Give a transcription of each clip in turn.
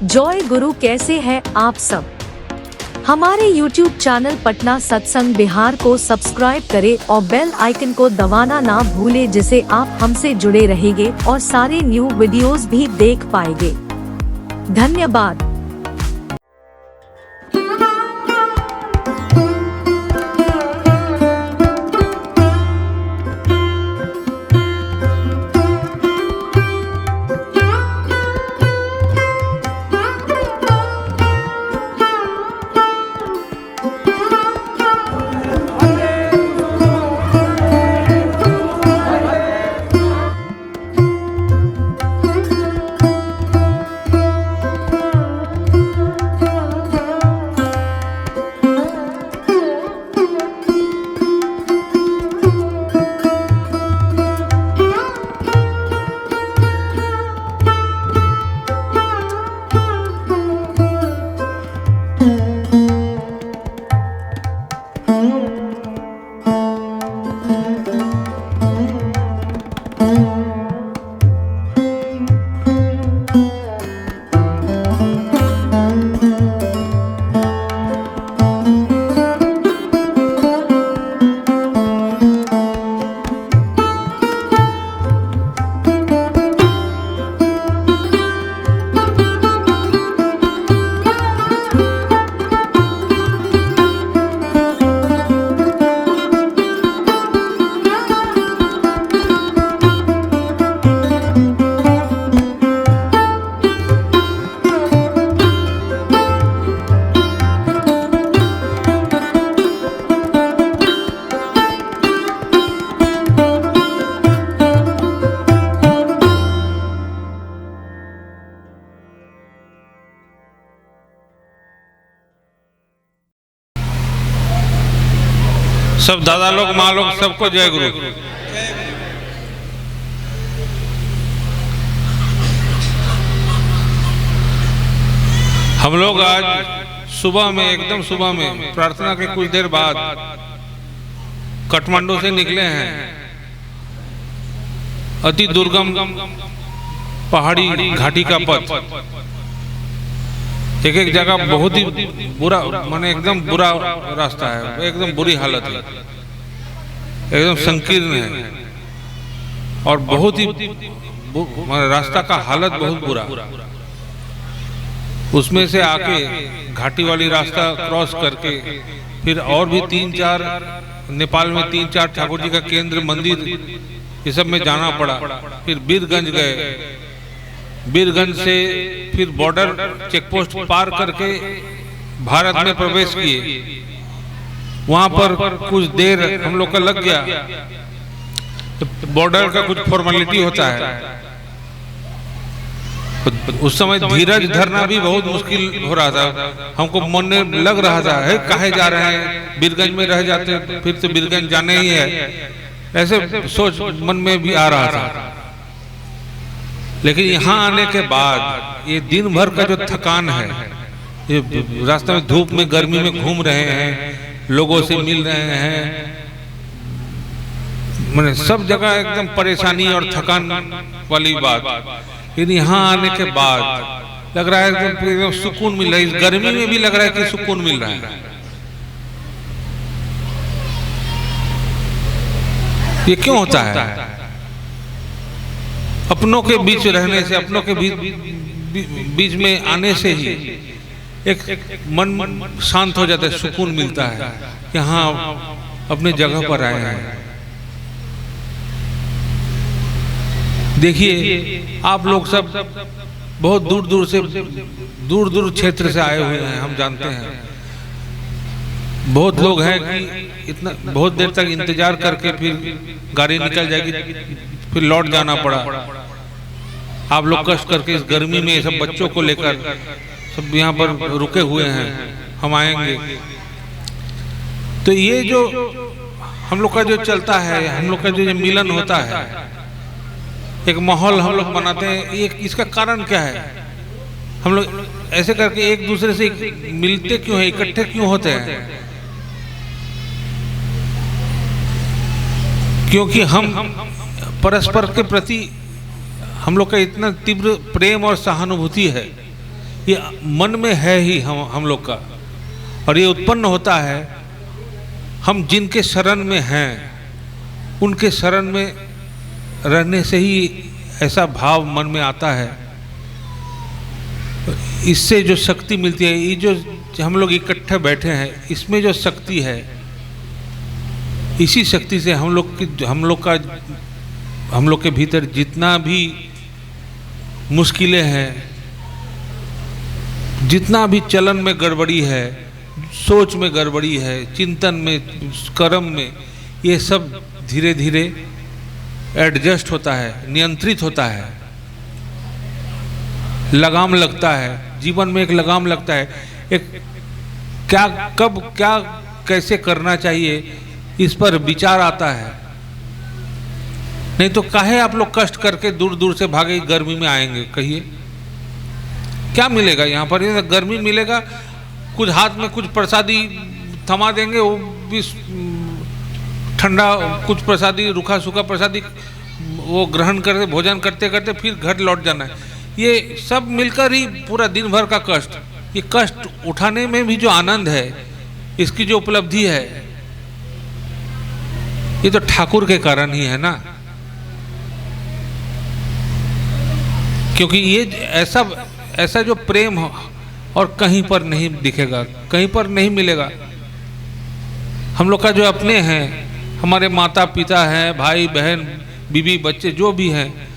जय गुरु, कैसे हैं आप सब। हमारे YouTube चैनल पटना सत्संग बिहार को सब्सक्राइब करें और बेल आइकन को दबाना ना भूलें, जिससे आप हमसे जुड़े रहेंगे और सारे न्यू वीडियोस भी देख पाएंगे। धन्यवाद। सब दादा लोग, माँ लोग, सबको जय गुरु। हम लोग आज सुबह में, एकदम सुबह में, प्रार्थना के कुछ देर बाद काठमांडू से निकले हैं। अति दुर्गम पहाड़ी घाटी का पथ, एक एक जगह बहुत ही बुरा, माने एकदम बुरा रास्ता है, एकदम बुरी हालत है, एकदम संकीर्ण है और बहुत ही रास्ता का हालत बहुत बुरा। उसमें से आके घाटी वाली रास्ता क्रॉस करके फिर और भी 3-4 नेपाल में 3-4 ठाकुर जी का केंद्र, मंदिर, ये सब में जाना पड़ा। फिर बीरगंज गए, बीरगंज से फिर बॉर्डर चेकपोस्ट पार करके भारत में प्रवेश किए। वहां पर कुछ देर हम लोग का लग गया। बॉर्डर का कुछ फॉर्मेलिटी होता है, उस समय धीरज धरना भी बहुत मुश्किल हो रहा था। हमको मन में लग रहा था, है काहे जा रहे हैं, बीरगंज में रह जाते, फिर तो बीरगंज जाने ही है, ऐसे सोच मन में भी आ रहा था। लेकिन यहाँ आने के बाद ये दिन भर का जो थकान है, ये रास्ते में धूप में, गर्मी में घूम रहे हैं, लोगों से मिल रहे हैं, मैंने सब जगह एकदम परेशानी और थकान वाली बात। लेकिन यहाँ आने के बाद लग रहा है एकदम सुकून मिल रहा है। इस गर्मी में भी लग रहा है कि सुकून मिल रहा है। ये क्यों होता है? अपनों के बीच रहने से, अपनों के बीच में आने से ही एक मन शांत हो जाता है, सुकून मिलता है कि हाँ अपने जगह पर आए हैं। देखिए, आप लोग सब बहुत दूर दूर से, दूर दूर क्षेत्र से आए हुए हैं, हम जानते हैं। बहुत लोग हैं कि इतना बहुत देर तक इंतजार करके फिर गाड़ी निकल जाएगी, फिर लौट जाना पड़ा। आप लोग कष्ट करके इस गर्मी में सब बच्चों को लेकर सब यहाँ पर रुके हुए हैं, हम आएंगे। तो ये जो हम लोग का जो चलता है, हम लोग का जो मिलन होता है, एक माहौल हम लोग बनाते हैं, ये इसका कारण क्या है? हम लोग ऐसे करके एक दूसरे से मिलते क्यों हैं, इकट्ठे क्यों होते हैं? क्योंकि हम परस्पर के प्रति हम लोग का इतना तीव्र प्रेम और सहानुभूति है ये मन में है ही हम लोग का, और ये उत्पन्न होता है हम जिनके शरण में हैं उनके शरण में रहने से ही ऐसा भाव मन में आता है। इससे जो शक्ति मिलती है, ये जो हम लोग इकट्ठे बैठे हैं, इसमें जो शक्ति है, इसी शक्ति से हम लोग के भीतर जितना भी मुश्किलें हैं, जितना भी चलन में गड़बड़ी है, सोच में गड़बड़ी है, चिंतन में, कर्म में, ये सब धीरे धीरे एडजस्ट होता है, नियंत्रित होता है, लगाम लगता है। जीवन में एक लगाम लगता है, एक क्या कब क्या कैसे करना चाहिए इस पर विचार आता है। नहीं तो काहे आप लोग कष्ट करके दूर दूर से भागे गर्मी में आएंगे, कहिए क्या मिलेगा यहाँ पर? ये गर्मी मिलेगा, कुछ हाथ में कुछ प्रसादी थमा देंगे, वो भी ठंडा कुछ प्रसादी, रूखा सूखा प्रसादी वो ग्रहण करते, भोजन करते करते फिर घर लौट जाना है। ये सब मिलकर ही पूरा दिन भर का कष्ट, ये कष्ट उठाने में भी जो आनंद है, इसकी जो उपलब्धि है, ये तो ठाकुर के कारण ही है ना। क्योंकि ये ऐसा जो प्रेम हो और कहीं पर नहीं दिखेगा, कहीं पर नहीं मिलेगा। हम लोग का जो अपने हैं, हमारे माता पिता हैं, भाई बहन, बीवी बच्चे जो भी हैं,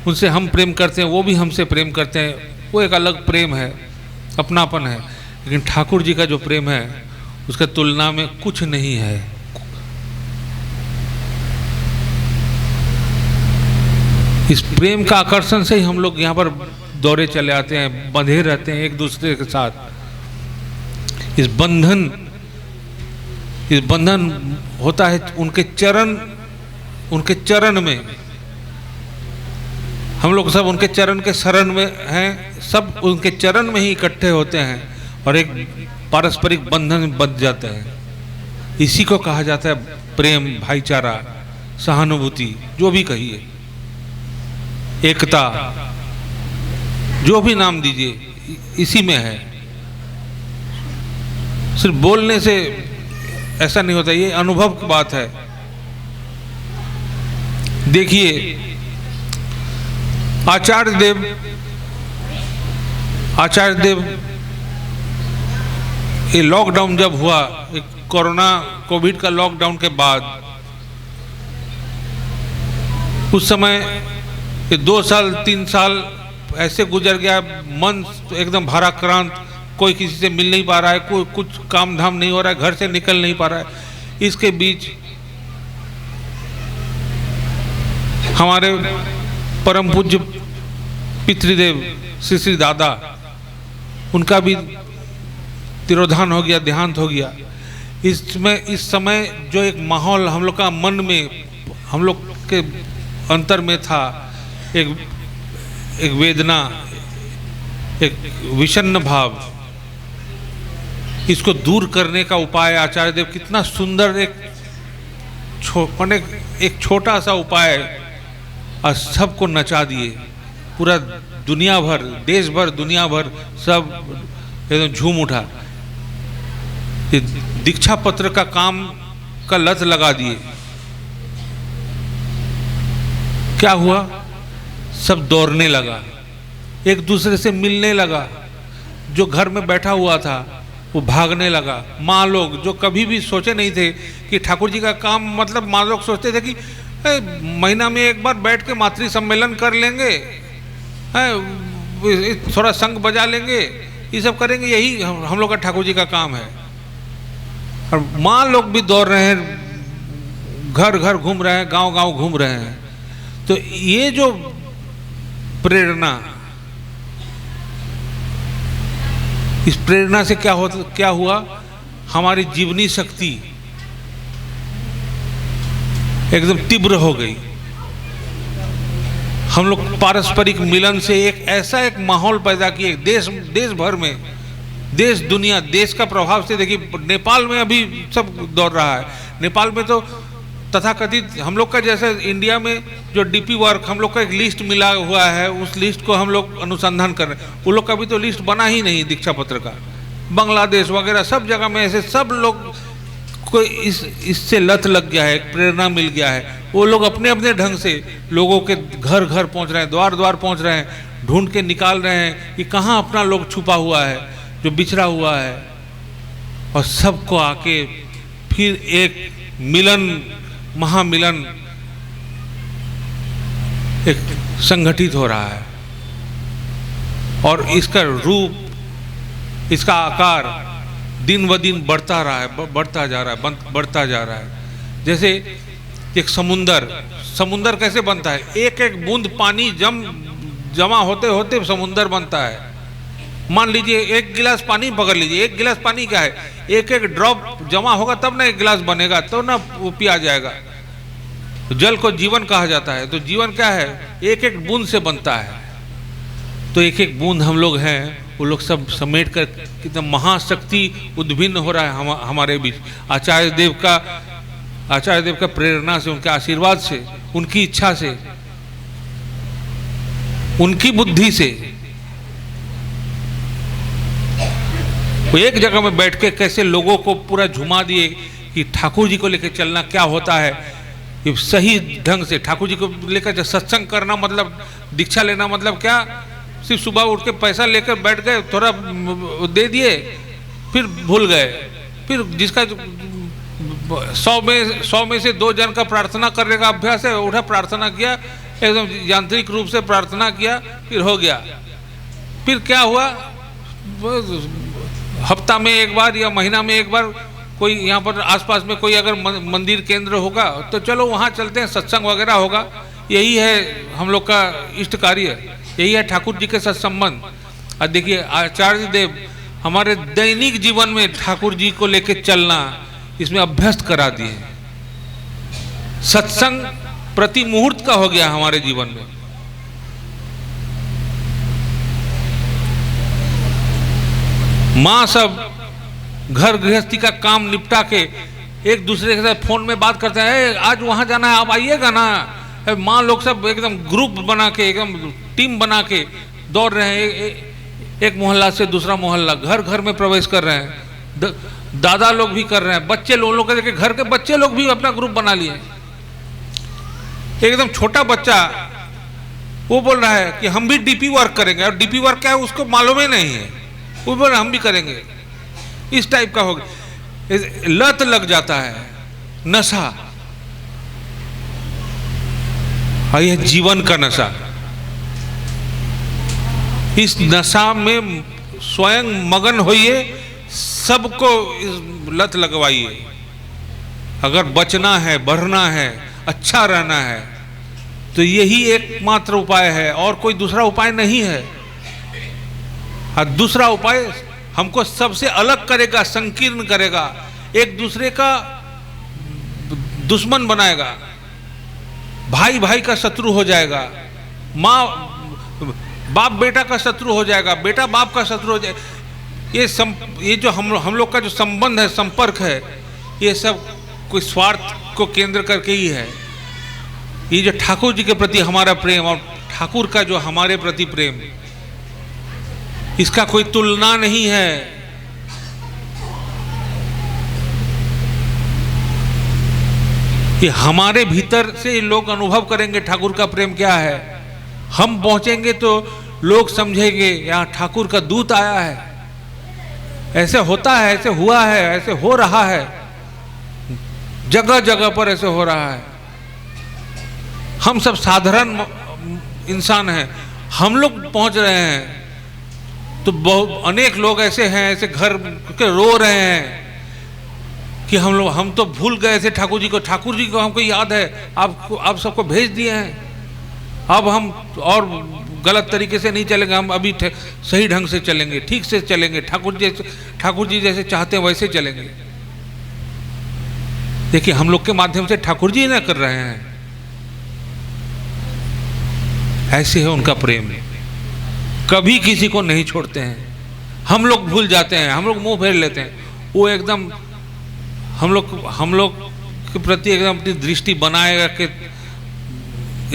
उनसे हम प्रेम करते हैं, वो भी हमसे प्रेम करते हैं, वो एक अलग प्रेम है, अपनापन है। लेकिन ठाकुर जी का जो प्रेम है उसका तुलना में कुछ नहीं है। इस प्रेम का आकर्षण से ही हम लोग यहाँ पर दौड़े चले आते हैं, बंधे रहते हैं एक दूसरे के साथ। इस बंधन होता है उनके चरण में। हम लोग सब उनके चरण के शरण में हैं, सब उनके चरण में ही इकट्ठे होते हैं और एक पारस्परिक बंधन बंध जाते हैं। इसी को कहा जाता है प्रेम, भाईचारा, सहानुभूति, जो भी कहिए, एकता, जो भी नाम दीजिए, इसी में है। सिर्फ बोलने से ऐसा नहीं होता, ये अनुभव की बात है। देखिए आचार्य देव ये लॉकडाउन जब हुआ, कोविड का लॉकडाउन के बाद, उस समय ये 2 साल 3 साल ऐसे गुजर गया, मन एकदम भाराक्रांत, कोई किसी से मिल नहीं पा रहा है, कोई कुछ काम धाम नहीं हो रहा है, घर से निकल नहीं पा रहा है। इसके बीच हमारे परम पूज्य पितृदेव श्री श्री दादा, उनका भी तिरोधान हो गया, देहांत हो गया। इस समय जो एक माहौल हम लोग का मन में, हम लोग के अंतर में था, एक वेदना, एक विषन्न भाव, इसको दूर करने का उपाय आचार्य देव कितना सुंदर एक छोटा सा उपाय और सबको नचा दिए। पूरा दुनिया भर, देश भर, दुनिया भर सब एकदम झूम उठा। ये दीक्षा पत्र का काम का लत लगा दिए। क्या हुआ? सब दौड़ने लगा, एक दूसरे से मिलने लगा। जो घर में बैठा हुआ था वो भागने लगा। माँ लोग जो कभी भी सोचे नहीं थे कि ठाकुर जी का काम, मतलब माँ लोग सोचते थे कि महीना में एक बार बैठ के मातृ सम्मेलन कर लेंगे, थोड़ा शंख बजा लेंगे, ये सब करेंगे, यही हम लोग का ठाकुर जी का काम है। और माँ लोग भी दौड़ रहे हैं, घर घर घूम रहे हैं, गांव गांव घूम रहे हैं। तो ये जो प्रेरणा, इस प्रेरणा से क्या हुआ? हमारी जीवनी शक्ति एकदम तीव्र हो गई। हम लोग पारस्परिक मिलन से एक माहौल पैदा किए देश भर में, देश दुनिया, देश का प्रभाव से। देखिए नेपाल में अभी सब दौड़ रहा है। नेपाल में तो तथाकथित हम लोग का जैसे इंडिया में जो डीपी वर्क हम लोग का एक लिस्ट मिला हुआ है, उस लिस्ट को हम लोग अनुसंधान कर रहे हैं। वो लोग का भी तो लिस्ट बना ही नहीं दीक्षा पत्र का। बांग्लादेश वगैरह सब जगह में ऐसे सब लोग को इससे लत लग गया है, एक प्रेरणा मिल गया है। वो लोग अपने अपने ढंग से लोगों के घर घर पहुंच रहे हैं, द्वार द्वार पहुंच रहे हैं, ढूंढ के निकाल रहे हैं कि कहाँ अपना लोग छुपा हुआ है जो बिछड़ा हुआ है, और सबको आके फिर एक मिलन, महामिलन एक संगठित हो रहा है। और इसका रूप, इसका आकार दिन ब दिन बढ़ता रहा है, बढ़ता जा रहा है, बढ़ता जा रहा है। जैसे एक समुंदर कैसे बनता है? एक एक बूंद पानी जमा होते होते समुंदर बनता है। मान लीजिए एक गिलास पानी पकड़ लीजिए, एक गिलास पानी क्या है? एक एक ड्रॉप जमा होगा तब ना एक गिलास बनेगा, तो ना वो पिया जाएगा। जल को जीवन कहा जाता है, तो जीवन क्या है? एक एक बूंद से बनता है। तो एक एक बूंद हम लोग हैं, वो लोग सब समेट कर कितना महाशक्ति उद्भिन्न हो रहा है हमारे बीच। आचार्य देव का प्रेरणा से, उनके आशीर्वाद से, उनकी इच्छा से, उनकी बुद्धि से वो एक जगह में बैठ के कैसे लोगों को पूरा झुमा दिए कि ठाकुर जी को लेकर चलना क्या होता है। कि सही ढंग से ठाकुर जी को लेकर सत्संग करना मतलब, दीक्षा लेना मतलब क्या? सिर्फ सुबह उठ के पैसा लेकर बैठ गए, थोड़ा दे दिए, फिर भूल गए। फिर जिसका 100 में से 2 जन का प्रार्थना करने का अभ्यास है, उठा प्रार्थना किया, एकदम यांत्रिक रूप से प्रार्थना किया, फिर हो गया। फिर क्या हुआ? हफ्ता में एक बार या महीना में एक बार कोई यहाँ पर आसपास में कोई अगर मंदिर केंद्र होगा तो चलो वहाँ चलते हैं, सत्संग वगैरह होगा। यही है हम लोग का इष्ट कार्य, यही है ठाकुर जी के साथ संबंध। और देखिए आचार्य देव हमारे दैनिक जीवन में ठाकुर जी को लेके चलना, इसमें अभ्यस्त करा दिए। सत्संग प्रति मुहूर्त का हो गया हमारे जीवन में। माँ सब घर गृहस्थी का काम निपटा के एक दूसरे के साथ फोन में बात करते हैं, आज वहां जाना है, आप आइएगा ना। माँ लोग सब एकदम ग्रुप बना के, एकदम टीम बना के दौड़ रहे हैं, एक मोहल्ला से दूसरा मोहल्ला, घर घर में प्रवेश कर रहे हैं। दादा लोग भी कर रहे हैं, बच्चे लोग के देखे घर के बच्चे लोग भी अपना ग्रुप बना लिए। एकदम छोटा बच्चा वो बोल रहा है कि हम भी डीपी वर्क करेंगे, और डीपी वर्क क्या है उसको मालूम ही नहीं है, वो बोल रहा हम भी करेंगे। इस टाइप का हो गया, लत लग जाता है, नशा। और यह जीवन का नशा, इस नशा में स्वयं मगन होइए, सबको लत लगवाइए। अगर बचना है, बढ़ना है, अच्छा रहना है, तो यही एकमात्र उपाय है, और कोई दूसरा उपाय नहीं है। और दूसरा उपाय हमको सबसे अलग करेगा, संकीर्ण करेगा, एक दूसरे का दुश्मन बनाएगा, भाई भाई का शत्रु हो जाएगा, माँ बाप बेटा का शत्रु हो जाएगा, बेटा बाप का शत्रु हो जाएगा। ये जो हम लोग का जो संबंध है, संपर्क है, ये सब कोई स्वार्थ को केंद्र करके ही है। ये जो ठाकुर जी के प्रति हमारा प्रेम और ठाकुर का जो हमारे प्रति प्रेम, इसका कोई तुलना नहीं है। कि हमारे भीतर से लोग अनुभव करेंगे ठाकुर का प्रेम क्या है। हम पहुंचेंगे तो लोग समझेंगे यहाँ ठाकुर का दूत आया है, ऐसे होता है, ऐसे हुआ है, ऐसे हो रहा है, जगह जगह पर ऐसे हो रहा है। हम सब साधारण इंसान हैं, हम लोग पहुंच रहे हैं, तो बहुत अनेक लोग ऐसे हैं, ऐसे घर के रो रहे हैं कि हम तो भूल गए थे ठाकुर जी को, ठाकुर जी को हमको याद है, आप सबको भेज दिए हैं, अब हम और गलत तरीके से नहीं चलेंगे, हम अभी सही ढंग से चलेंगे, ठीक से चलेंगे, ठाकुर जी जैसे चाहते हैं वैसे चलेंगे। देखिए हम लोग के माध्यम से ठाकुर जी ना कर रहे हैं, ऐसे है उनका प्रेम, कभी किसी को नहीं छोड़ते हैं। हम लोग भूल जाते हैं, हम लोग मुंह फेर लेते हैं, वो एकदम हम लोग के प्रति एकदम अपनी दृष्टि बनाए के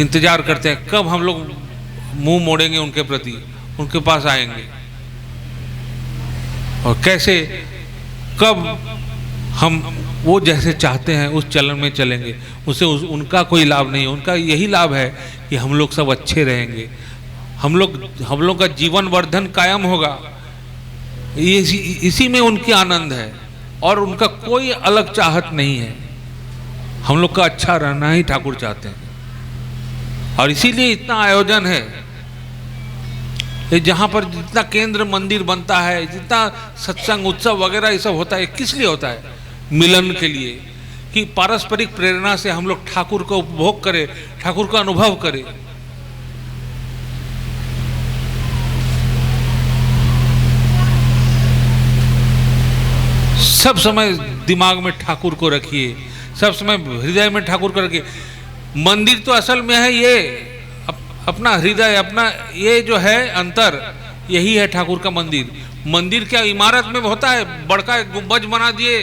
इंतजार करते हैं, कब हम लोग मुंह मोड़ेंगे उनके प्रति, उनके पास आएंगे, और कैसे कब हम वो जैसे चाहते हैं उस चलन में चलेंगे। उससे उनका कोई लाभ नहीं है, उनका यही लाभ है कि हम लोग सब अच्छे रहेंगे, हम लोग का जीवन वर्धन कायम होगा। इसी में उनकी आनंद है और उनका कोई अलग चाहत नहीं है। हम लोग का अच्छा रहना ही ठाकुर चाहते हैं, और इसीलिए इतना आयोजन है। जहां पर जितना केंद्र मंदिर बनता है, जितना सत्संग उत्सव वगैरह ये सब होता है, किस लिए होता है? मिलन के लिए, कि पारस्परिक प्रेरणा से हम लोग ठाकुर को उपभोग करें, ठाकुर का अनुभव करें। सब समय दिमाग में ठाकुर को रखिए, सब समय हृदय में ठाकुर को रखिए। मंदिर तो असल में है ये अपना हृदय, अपना ये जो है अंतर, यही है ठाकुर का मंदिर। मंदिर क्या इमारत में होता है? बड़का एक गुंबज बना दिए,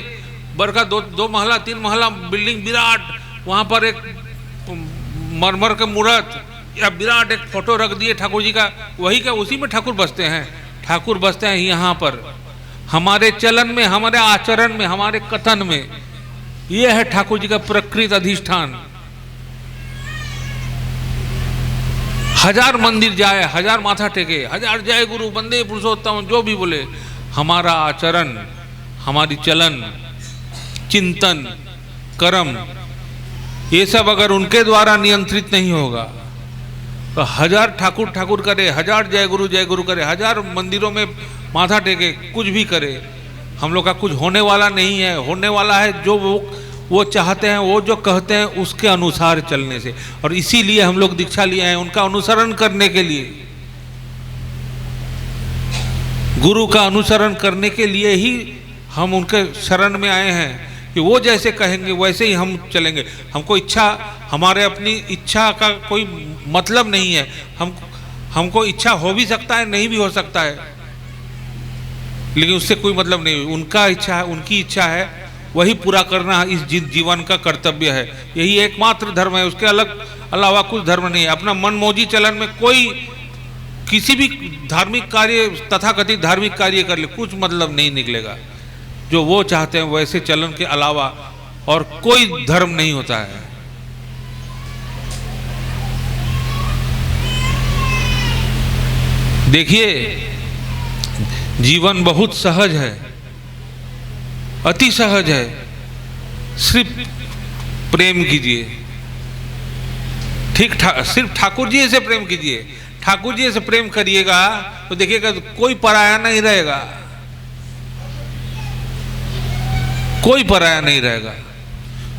बड़का दो महला 3 महला बिल्डिंग विराट, वहाँ पर एक मरमर के मूर्त या विराट एक फोटो रख दिए ठाकुर जी का, वही का उसी में ठाकुर बसते हैं। ठाकुर बसते हैं यहाँ पर, हमारे चलन में, हमारे आचरण में, हमारे कथन में। यह है ठाकुर जी का प्रकृत अधिष्ठान। 1000 मंदिर जाए, 1000 माथा टेके, 1000 जय गुरु वंदे पुरुषोत्तम जो भी बोले, हमारा आचरण, हमारी चलन, चिंतन, कर्म, ये सब अगर उनके द्वारा नियंत्रित नहीं होगा तो 1000 ठाकुर ठाकुर करे, 1000 जय गुरु करे, 1000 मंदिरों में माथा टेके, कुछ भी करे, हम लोग का कुछ होने वाला नहीं है। होने वाला है जो वो चाहते हैं, वो जो कहते हैं उसके अनुसार चलने से। और इसीलिए हम लोग दीक्षा लिए हैं, उनका अनुसरण करने के लिए, गुरु का अनुसरण करने के लिए ही हम उनके शरण में आए हैं कि वो जैसे कहेंगे वैसे ही हम चलेंगे। हमको इच्छा, हमारे अपनी इच्छा का कोई मतलब नहीं है। हमको इच्छा हो भी सकता है, नहीं भी हो सकता है, लेकिन उससे कोई मतलब नहीं। उनका इच्छा है, उनकी इच्छा है, वही पूरा करना इस जीवन का कर्तव्य है। यही एकमात्र धर्म है, उसके अलावा कुछ धर्म नहीं है। अपना मनमौजी चलन में कोई किसी भी धार्मिक कार्य, तथाकथित धार्मिक कार्य कर ले, कुछ मतलब नहीं निकलेगा। जो वो चाहते हैं वैसे चलन के अलावा और कोई धर्म नहीं होता है। देखिए, जीवन बहुत सहज है, अति सहज है। सिर्फ प्रेम कीजिए, सिर्फ ठाकुर जी से प्रेम कीजिए। ठाकुर जी से प्रेम करिएगा तो देखिएगा कोई पराया नहीं रहेगा, कोई पराया नहीं रहेगा।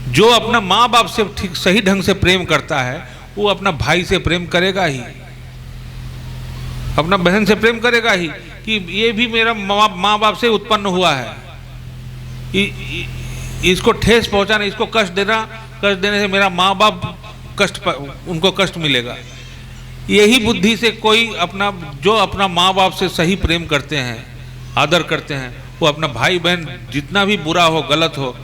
जो अपना माँ बाप से ठीक सही ढंग से प्रेम करता है, वो अपना भाई से प्रेम करेगा ही, अपना बहन से प्रेम करेगा ही, कि ये भी मेरा माँ बाप से उत्पन्न हुआ है, इसको ठेस पहुंचाना, इसको कष्ट देने से मेरा माँ बाप उनको कष्ट मिलेगा। यही बुद्धि से कोई जो अपना माँ बाप से सही प्रेम करते हैं, आदर करते हैं, वो अपना भाई बहन जितना भी बुरा हो, गलत हो,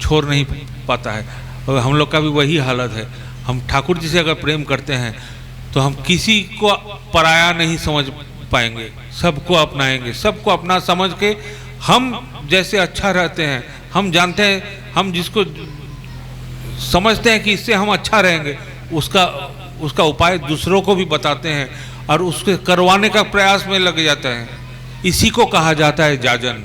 छोड़ नहीं पाता है। और हम लोग का भी वही हालत है। हम ठाकुर जी से अगर प्रेम करते हैं तो हम किसी को पराया नहीं समझ पाएंगे, सबको अपनाएंगे, सबको अपना समझ के हम जैसे अच्छा रहते हैं, हम जानते हैं, हम जिसको समझते हैं कि इससे हम अच्छा रहेंगे, उसका उपाय दूसरों को भी बताते हैं और उसके करवाने का प्रयास में लग जाते हैं। इसी को कहा जाता है जाजन।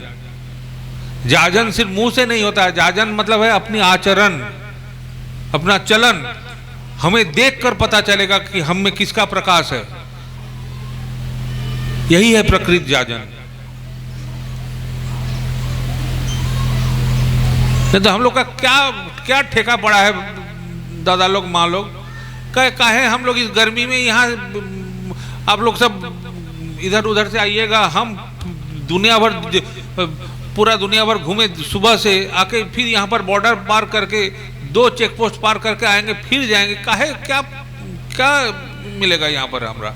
जाजन सिर्फ मुंह से नहीं होता है, जाजन मतलब है अपनी आचरण, अपना चलन। हमें देखकर पता चलेगा कि हम में किसका प्रकाश है। यही है प्रकृत जाजन। तो हम लोग का क्या ठेका पड़ा है, दादा लोग, माँ लोग, काहे हम लोग इस गर्मी में यहाँ, आप लोग सब इधर उधर से आइएगा, हम दुनिया भर, पूरा दुनिया भर घूमे, सुबह से आके फिर यहाँ पर बॉर्डर पार करके 2 चेक पोस्ट पार करके आएंगे, फिर जाएंगे। काहे, क्या मिलेगा यहाँ पर? हमरा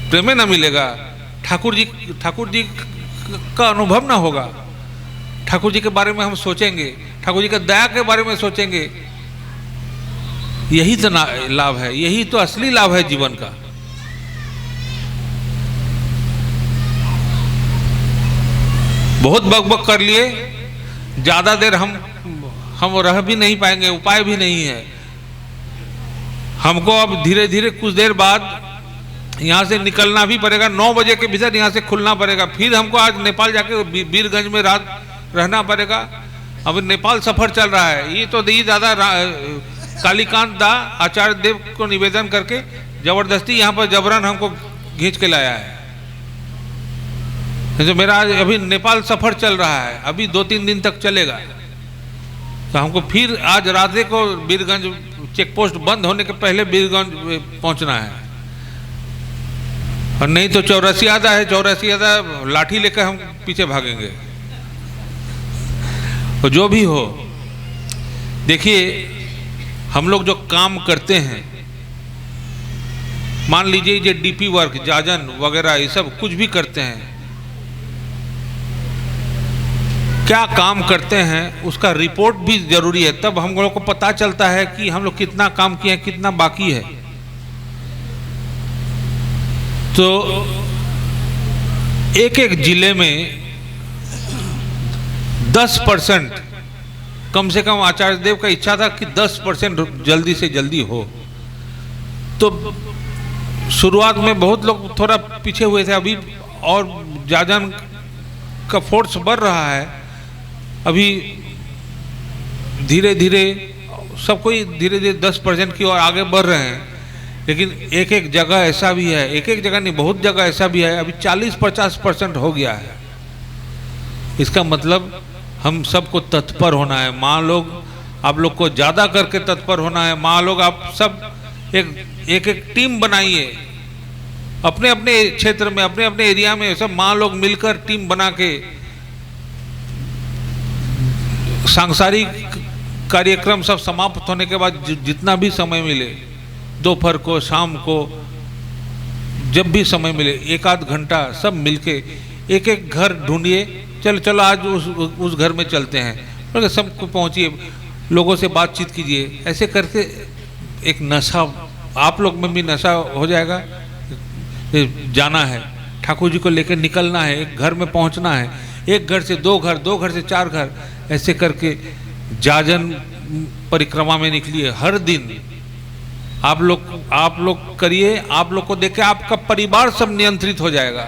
प्रेम ना मिलेगा, ठाकुर जी का अनुभव ना होगा। ठाकुर जी के बारे में हम सोचेंगे, ठाकुर जी का दया के बारे में सोचेंगे, यही तो लाभ है, यही तो असली लाभ है जीवन का। बहुत बकबक कर लिए, ज्यादा देर हम रह भी नहीं पाएंगे, उपाय भी नहीं है। हमको अब धीरे धीरे कुछ देर बाद यहाँ से निकलना भी पड़ेगा, 9 बजे के भीतर यहाँ से खुलना पड़ेगा। फिर हमको आज नेपाल जाके वीरगंज में रात रहना पड़ेगा। अब नेपाल सफर चल रहा है। ये तो दी दादा कालीकांत दा आचार्य देव को निवेदन करके जबरदस्ती यहाँ पर जबरन हमको खींच के लाया है। तो मेरा आज अभी नेपाल सफर चल रहा है, अभी 2-3 दिन तक चलेगा। तो हमको फिर आज रात को वीरगंज चेक पोस्ट बंद होने के पहले वीरगंज पहुंचना है, और नहीं तो चौरसियादा है, चौरसियादा लाठी लेकर हम पीछे भागेंगे। तो जो भी हो, देखिए हम लोग जो काम करते हैं, मान लीजिए ये डीपी वर्क, जाजन वगैरह, ये सब कुछ भी करते हैं, क्या काम करते हैं उसका रिपोर्ट भी जरूरी है। तब हम लोग को पता चलता है कि हम लोग कितना काम किए हैं, कितना बाकी है। तो एक एक जिले में 10% कम से कम आचार्य देव का इच्छा था कि 10% जल्दी से जल्दी हो। तो शुरुआत में बहुत लोग थोड़ा पीछे हुए थे, अभी और जाजन का फोर्स बढ़ रहा है। अभी धीरे धीरे सब कोई धीरे धीरे 10% की ओर आगे बढ़ रहे हैं। लेकिन एक एक जगह ऐसा भी है, एक एक जगह नहीं, बहुत जगह ऐसा भी है अभी 40-50% हो गया है। इसका मतलब हम सबको तत्पर होना है। माँ लोग आप लोग को ज़्यादा करके तत्पर होना है। माँ लोग आप सब एक टीम बनाइए, अपने अपने क्षेत्र में, अपने अपने एरिया में सब माँ लोग मिलकर टीम बना के सांसारिक कार्यक्रम सब समाप्त होने के बाद जितना भी समय मिले, दोपहर को, शाम को, जब भी समय मिले, 1-8 घंटा सब मिलके एक एक घर ढूंढिए। चलो आज उस घर में चलते हैं, सबको पहुंचिए, लोगों से बातचीत कीजिए। ऐसे करके एक नशा आप लोग में भी नशा हो जाएगा। जाना है, ठाकुर जी को लेकर निकलना है, एक घर में पहुंचना है, एक घर से 2 घर, 2 घर से 4 घर, ऐसे करके जाजन परिक्रमा में निकलिए। हर दिन आप लोग करिए। आप लोग को देख के आपका परिवार सब नियंत्रित हो जाएगा।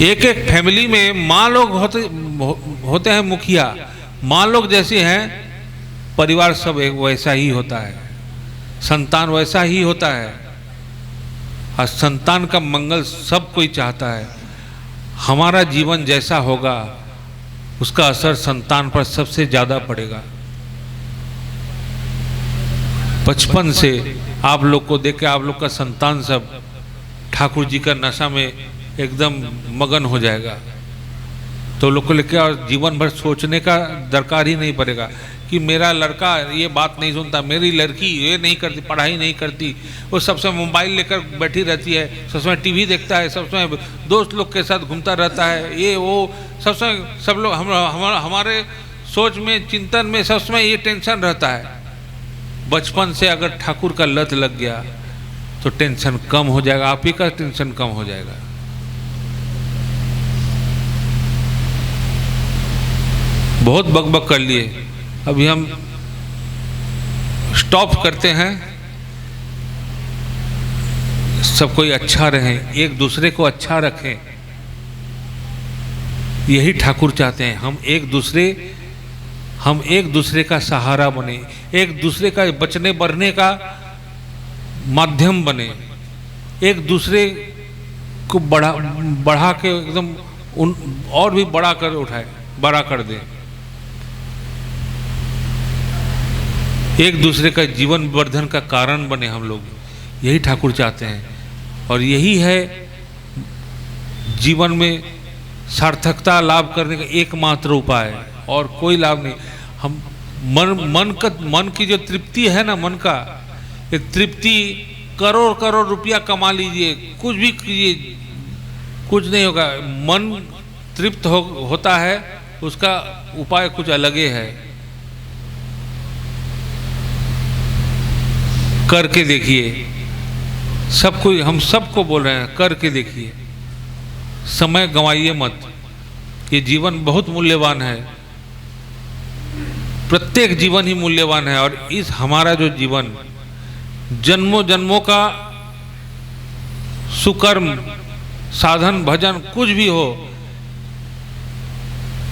एक एक फैमिली में माँ लोग होते हैं मुखिया, माँ लोग जैसे हैं, परिवार सब एक वैसा ही होता है, संतान वैसा ही होता है। और संतान का मंगल सब कोई चाहता है। हमारा जीवन जैसा होगा उसका असर संतान पर सबसे ज़्यादा पड़ेगा। बचपन से आप लोग को देख के आप लोग का संतान सब ठाकुर जी का नशा में एकदम मगन हो जाएगा। तो लोग को लेकर और जीवन भर सोचने का दरकार ही नहीं पड़ेगा कि मेरा लड़का ये बात नहीं सुनता, मेरी लड़की ये नहीं करती, पढ़ाई नहीं करती, वो सब समय मोबाइल लेकर बैठी रहती है, सब समय टीवी देखता है, सब समय दोस्त लोग के साथ घूमता रहता है, ये वो सब समय सब लोग हमारे सोच में, चिंतन में सब समय ये टेंशन रहता है। बचपन से अगर ठाकुर का लत लग गया तो टेंशन कम हो जाएगा, आप ही का टेंशन कम हो जाएगा। बहुत बकबक कर लिए, अभी हम स्टॉप करते हैं। सब कोई अच्छा रहे, एक दूसरे को अच्छा रखें, यही ठाकुर चाहते हैं। हम एक दूसरे का सहारा बने, एक दूसरे का बचने बढ़ने का माध्यम बने, एक दूसरे को बढ़ा के एकदम और भी बड़ा कर दें। एक दूसरे का जीवन वर्धन का कारण बने हम लोग, यही ठाकुर चाहते हैं। और यही है जीवन में सार्थकता लाभ करने का एकमात्र उपाय, और कोई लाभ नहीं। हम मन की जो तृप्ति है ना, मन का ये तृप्ति, करोड़ रुपया कमा लीजिए, कुछ भी कीजिए, कुछ नहीं होगा। मन तृप्त होता है, उसका उपाय कुछ अलग ही है। करके देखिए, सबको, हम सबको बोल रहे हैं, करके देखिए। समय गंवाइए मत, ये जीवन बहुत मूल्यवान है, प्रत्येक जीवन ही मूल्यवान है। और इस हमारा जो जीवन जन्मों जन्मों का सुकर्म, साधन, भजन कुछ भी हो,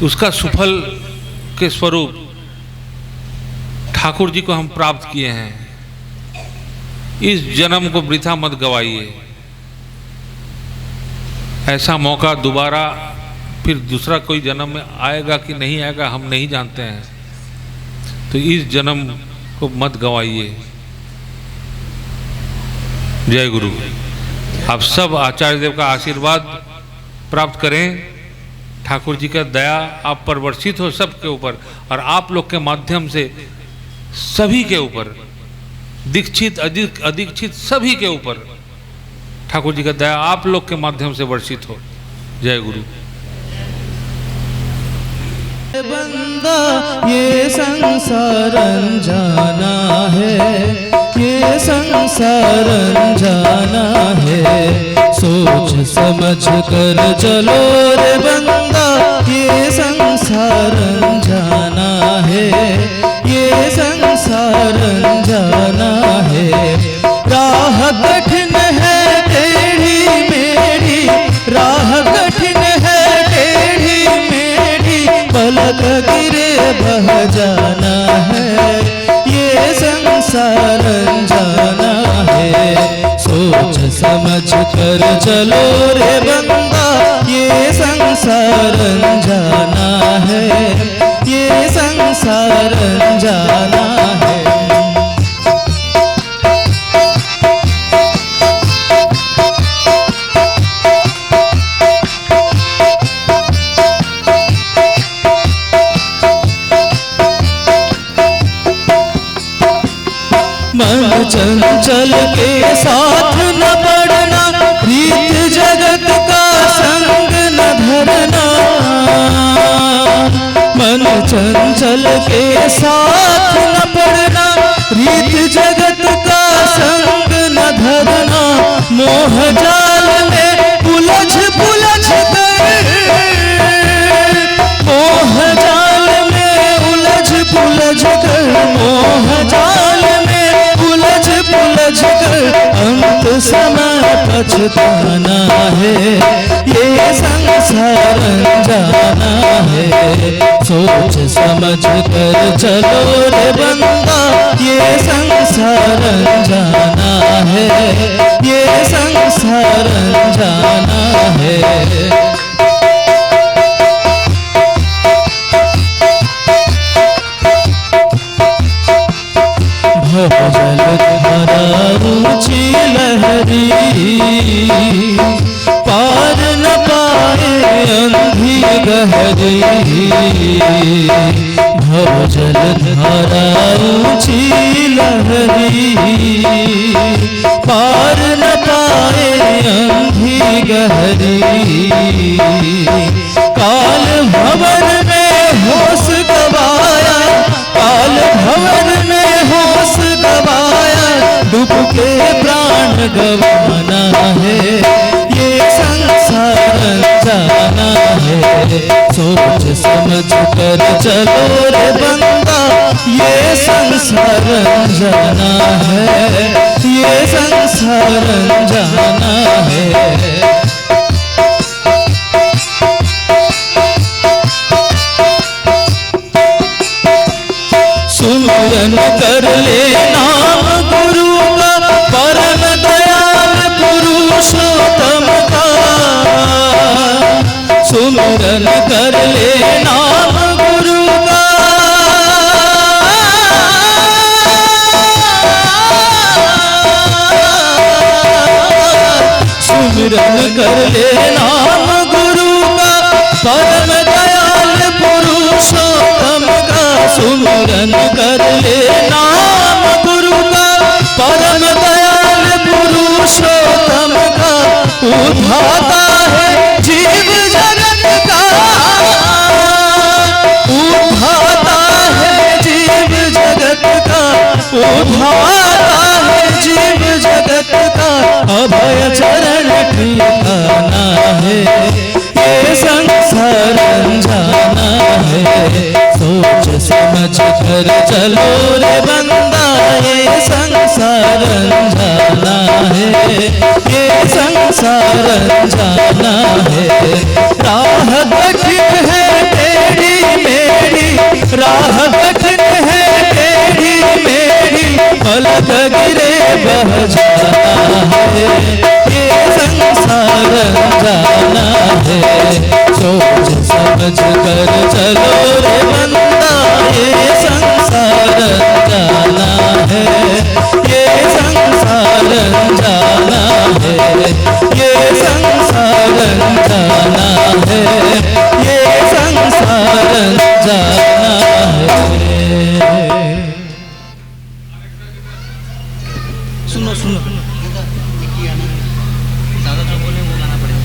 उसका सुफल के स्वरूप ठाकुर जी को हम प्राप्त किए हैं। इस जन्म को वृथा मत गवाइए। ऐसा मौका दोबारा फिर दूसरा कोई जन्म में आएगा कि नहीं आएगा हम नहीं जानते हैं, तो इस जन्म को मत गवाइए। जय गुरु। आप सब आचार्य देव का आशीर्वाद प्राप्त करें, ठाकुर जी का दया आप पर वर्षित हो सबके ऊपर, और आप लोग के माध्यम से सभी के ऊपर, दीक्षित अदीक्षित सभी के ऊपर ठाकुर जी का दया आप लोग के माध्यम से वर्षित हो। जय गुरु। बंदा ये संसार जाना है, ये संसार जाना है, सोच समझ कर चलो रे बंदा, ये संसार जाना है, ये संसार जाना है। राह कठिन है टेढ़ी मेढ़ी, राह कठिन है टेढ़ी मेढ़ी, पलक गिरे बह जाना है, ये संसार जाना है, सोच समझ कर चलो रे बंदा, ये संसार जाना है, ये संसार जाना है। मन चंचल के साथ न पड़ना, रीत जगत का संग न धरना। मन चंचल के साथ न पड़ना, रीत जगत का संग न धरना। मोह जाल में उलझ पुलझ कर, मोह जाल में उलझ पुलझ कर, मोह जाल अंत समय पछताना है, ये संसार जाना है, सोच समझ कर चलो रे बंदा, ये संसार जाना है, ये संसार जाना है। जल धारा ऊंची लहरी, पार न पाए अंधी गहरी। भव जल धारा ऊंची लहरी, पार न पाए अंधी गहरी। काल भवन में होश गवाया, काल भवन में होश गवाया, डूब के प्राण गवाना है, ये संसार जाना है, सोच समझ कर चलो रे बंदा, ये संसार जाना है, ये संसार जाना है। सुमिरन कर ले नाम गुरु का, परम दयाल पुरुषोत्तम का। सुमिरन कर ले नाम गुरु का, सुमिरन कर ले नाम गुरु का, परम दयाल पुरुषोत्तम का। सुमिरन कर ले नाम गुरु का, परम दयाल पुरुषोत्तम का। उठाता है अभय चरण ठिकाना है, ये संसार अनजाना है। सोच समझ कर चलो रे बंदा, ये संसार अनजाना है, ये संसार अनजाना है। राह कठिन है टेढ़ी मेरी, राह कठिन है टेढ़ी मेरी, पलक गिरे बह जाना है, ये संसार अनजाना है। सोच समझ कर चलो रे बंदा, ये संसार अनजाना है, ये संसार अनजाना है, ये संसार अनजाना है, ये संसार अनजाना है। सुनो सुनो ज़्यादा जो बोले वो गाना पड़ेगा।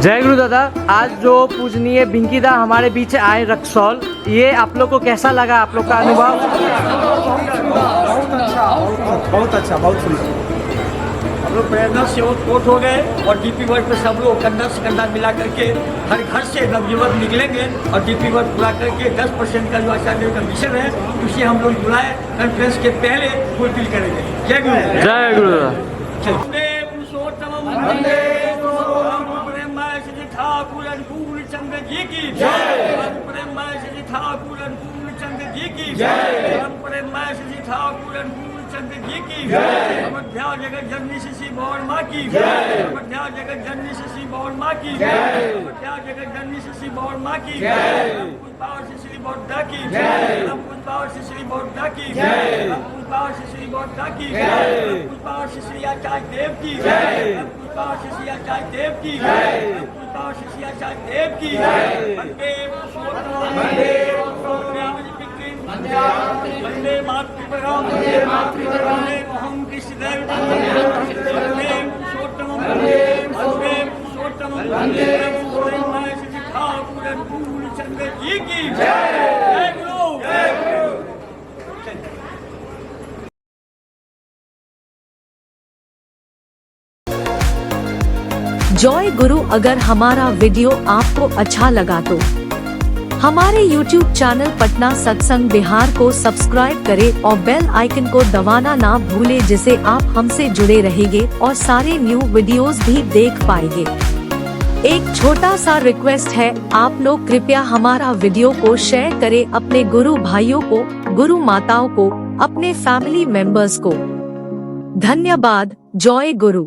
जय गुरु दादा। आज जो पूजनीय भिंकीदा हमारे बीच आए रक्सौल, ये आप लोग को कैसा लगा, आप लोग का अनुभव? बहुत अच्छा, बहुत सुंदर। हम लोग प्रेरणा से ओत हो गए और डीपी वर्क पे सब लोग कंधा से कंधा मिला करके हर घर से नवयुवक निकलेंगे और डीपी वर्क पूरा करके 10% का जो आचार्य का मिशन है उसे हम लोग जुलाई कॉन्फ्रेंस के पहले फुलफिल करेंगे। जय गुरु। जय गुरु दादा। ठाकुर अनुकूल चंद्र जी की जय। प्रेमाय श्री ठाकुर अनुकूल चंद्र जी की जय। प्रेमाय श्री ठाकुर अनुकूल चंद्र जी की जय। अयोध्या जगत जननी श्री बौर माँ की जय। अयोध्या जगत जननी श्री बौर माँ की जय। अयोध्या जगत जननी श्री बौर माँ की जय। पुष्पावर श्री बौद्धा की जय। पुष्पावर श्री बौद्धा की जय। पुष्पावर श्री बौद्धा की जय। पुष्पावर श्री आचार्य देव की जय। पुष्पावर श्री आचार्य देव की जय। श्री आचार्य देव की जय। वंदे वंदे मातृभूम वंदे मातृभूम वंदे अहं कृष्णदेव वंदे पुरुषोत्तम वंदे पुरुषोत्तम वंदे श्री ठाकुर अनुकूल चंद्र जी की जय। गुरु। जय गुरु। अगर हमारा वीडियो आपको अच्छा लगा तो हमारे YouTube चैनल पटना सत्संग बिहार को सब्सक्राइब करें और बेल आइकन को दबाना ना भूलें, जिससे आप हमसे जुड़े रहेंगे और सारे न्यू वीडियोस भी देख पाएंगे। एक छोटा सा रिक्वेस्ट है, आप लोग कृपया हमारा वीडियो को शेयर करें अपने गुरु भाइयों को, गुरु माताओं को, अपने फैमिली मेंबर्स को। धन्यवाद। जय गुरु।